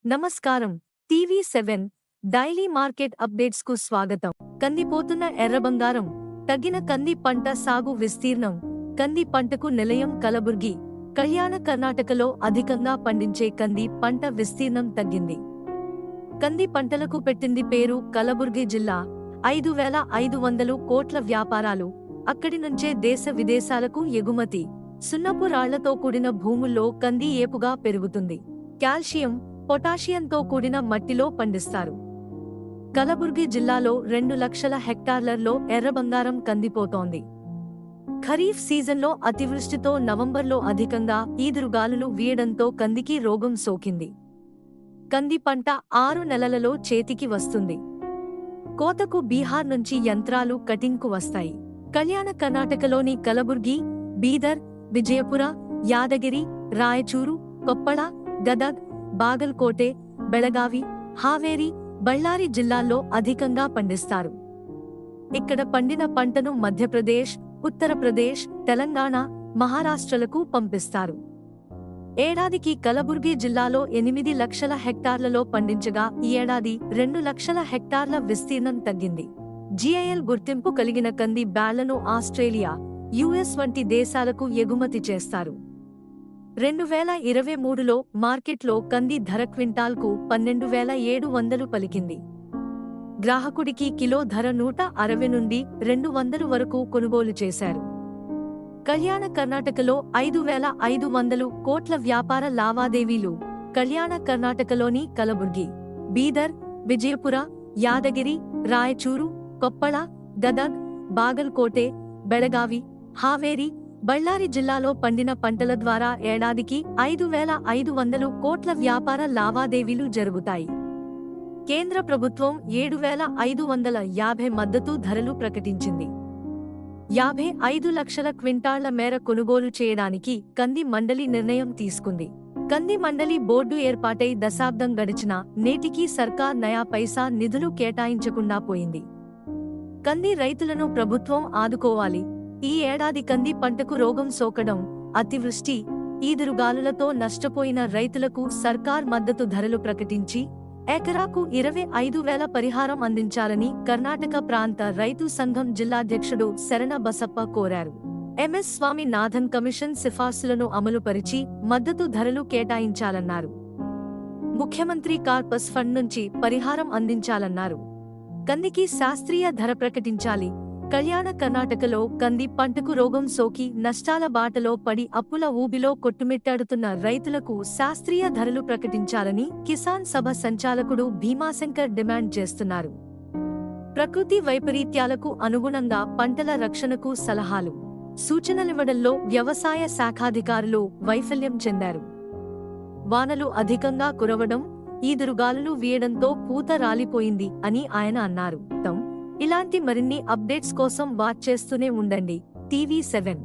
నమస్కారం. టీవీ7 daily market updates కు స్వాగతం. కందిపోతున్న ఎర్రబంగారం, తగ్గిన కంది పంట సాగు విస్తీర్ణం. కంది పంటకు నిలయం కలబుర్గి. కళ్యాణ కర్ణాటకలో అధికంగా పండించే కంది పంట విస్తీర్ణం తగ్గింది. కంది పంటలకు పెట్టింది పేరు కలబుర్గి జిల్లా. 5,500 కోట్ల వ్యాపారాలు. అక్కడి నుంచే దేశ విదేశాలకు ఎగుమతి. సున్నపు రాళ్లతో కూడిన భూముల్లో కంది ఏపుగా పెరుగుతుంది. కాల్షియం, పొటాషియంతో కూడిన మట్టిలో పండిస్తారు. కలబుర్గి జిల్లాలో 2 లక్షల హెక్టార్లలో ఎర్రబంగారం కందిపోతోంది. ఖరీఫ్ సీజన్లో అతివృష్టితో నవంబర్లో అధికంగా ఈదురుగాలులు వీయడంతో కందికి రోగం సోకింది. కంది పంట 6 నెలలలో చేతికి వస్తుంది. కోతకు బీహార్ నుంచి యంత్రాలు కటింగ్కు వస్తాయి. కళ్యాణ కర్ణాటకలోని కలబుర్గి, బీదర్, విజయపుర, యాదగిరి, రాయచూరు, కొప్పళ, గదగ్, బాగల్కోటె, బెళగావి, హావేరి, బళ్ళారి జిల్లాల్లో అధికంగా పండిస్తారు. ఇక్కడ పండిన పంటను మధ్యప్రదేశ్, ఉత్తరప్రదేశ్, తెలంగాణ, మహారాష్ట్రలకు పంపిస్తారు. ఏడాదికి కలబుర్గి జిల్లాలో 8 లక్షల హెక్టార్లలో పండించగా ఈ ఏడాది 2 లక్షల హెక్టార్ల విస్తీర్ణం తగ్గింది. జిఐఎల్ గుర్తింపు కలిగిన కంది బ్యాళ్లను ఆస్ట్రేలియా, యుఎస్ వంటి దేశాలకు ఎగుమతి చేస్తారు. 2023లో మార్కెట్లో కంది ధర క్వింటాల్కు 12,700 పలికింది. గ్రాహకుడికి కిలో ధర 160 నుండి 200 వరకు కొనుగోలు చేశారు. కళ్యాణ కర్ణాటకలో 5,500 కోట్ల వ్యాపార లావాదేవీలు. కళ్యాణ కర్ణాటకలోని కలబుర్గి, బీదర్, విజయపుర, యాదగిరి, రాయచూరు, కొప్పళ, గదగ్, బాగల్కోటె, బెళగావి, హావేరి, బళ్ళారి జిల్లాలో పండిన పంటల ద్వారా ఏడాదికి 5,500 కోట్ల వ్యాపార లావాదేవీలు జరుగుతాయి. కేంద్ర ప్రభుత్వం 7,550 మద్దతు ధరలు ప్రకటించింది. 55 లక్షల క్వింటాళ్ల మేర కొనుగోలు చేయడానికి కంది మండలి నిర్ణయం తీసుకుంది. కంది మండలి బోర్డు ఏర్పాటై దశాబ్దం గడిచినా నేటికీ సర్కార్ నయా పైసా నిధులు కేటాయించకుండా పోయింది. కంది రైతులను ప్రభుత్వం ఆదుకోవాలి. ఈ ఏడాది కంది పంటకు రోగం సోకడం, అతివృష్టి, ఈదురుగాలులతో నష్టపోయిన రైతులకు సర్కార్ మద్దతు ధరలు ప్రకటించి ఎకరాకు 25,000 పరిహారం అందించాలని కర్ణాటక ప్రాంత రైతు సంఘం జిల్లాధ్యక్షుడు శరణ బసప్ప కోరారు. ఎంఎస్ స్వామినాథన్ కమిషన్ సిఫార్సులను అమలుపరిచి మద్దతు ధరలు కేటాయించాలన్నారు. ముఖ్యమంత్రి కార్పస్ ఫండ్ నుంచి పరిహారం అందించాలన్నారు. కందికి శాస్త్రీయ ధర ప్రకటించాలి. కళ్యాణ కర్ణాటకలో కంది పంటకు రోగం సోకి నష్టాల బాటలో పడి అప్పుల ఊబిలో కొట్టుమిట్టాడుతున్న రైతులకు శాస్త్రీయ ధరలు ప్రకటించాలని కిసాన్ సభ సంచాలకుడు భీమాశంకర్ డిమాండ్ చేస్తున్నారు. ప్రకృతి వైపరీత్యాలకు అనుగుణంగా పంటల రక్షణకు సలహాలు, సూచనలివ్వడంలో వ్యవసాయ శాఖాధికారులు వైఫల్యం చెందారు. వానలు అధికంగా కురవడం, ఈదురుగాలులు వీయడంతో పూత రాలిపోయింది అని ఆయన అన్నారు. ఇలాంటి మరిన్ని అప్డేట్స్ కోసం వాచ్ చేస్తూనే ఉండండి టీవీ7.